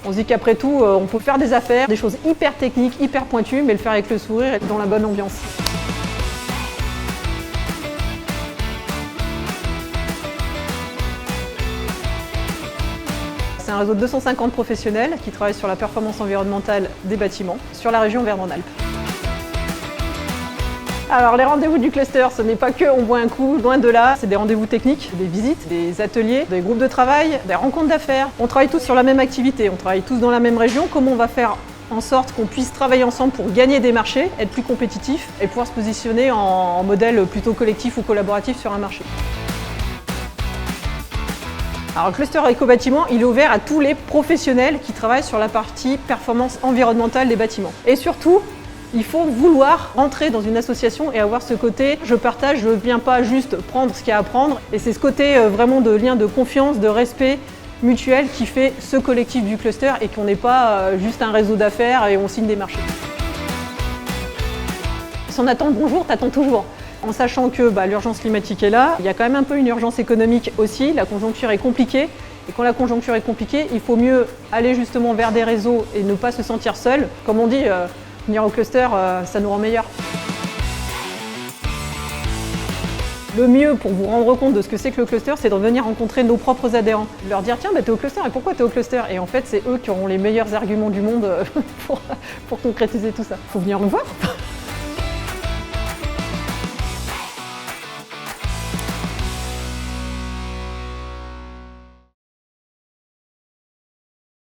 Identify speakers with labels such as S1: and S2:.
S1: On se dit qu'après tout, on peut faire des affaires, des choses hyper techniques, hyper pointues, mais le faire avec le sourire et dans la bonne ambiance. C'est un réseau de 250 professionnels qui travaillent sur la performance environnementale des bâtiments sur la région Auvergne-Rhône-Alpes. Alors les rendez-vous du cluster, ce n'est pas que on boit un coup, loin de là. C'est des rendez-vous techniques, des visites, des ateliers, des groupes de travail, des rencontres d'affaires. On travaille tous sur la même activité, on travaille tous dans la même région. Comment on va faire en sorte qu'on puisse travailler ensemble pour gagner des marchés, être plus compétitif et pouvoir se positionner en modèle plutôt collectif ou collaboratif sur un marché. Alors le cluster éco-bâtiment, il est ouvert à tous les professionnels qui travaillent sur la partie performance environnementale des bâtiments. Et surtout, il faut vouloir rentrer dans une association et avoir ce côté je partage, je ne viens pas juste prendre ce qu'il y a à prendre. Et c'est ce côté vraiment de lien de confiance, de respect mutuel qui fait ce collectif du cluster et qu'on n'est pas juste un réseau d'affaires et on signe des marchés. Si on attend le bonjour, t'attends toujours. En sachant que l'urgence climatique est là, il y a quand même un peu une urgence économique aussi, la conjoncture est compliquée. Et quand la conjoncture est compliquée, il faut mieux aller justement vers des réseaux et ne pas se sentir seul. Comme on dit, venir au cluster, ça nous rend meilleurs. Le mieux pour vous rendre compte de ce que c'est que le cluster, c'est de venir rencontrer nos propres adhérents. Leur dire, tiens, t'es au cluster, et pourquoi t'es au cluster? Et en fait, c'est eux qui auront les meilleurs arguments du monde pour concrétiser tout ça. Faut venir le voir.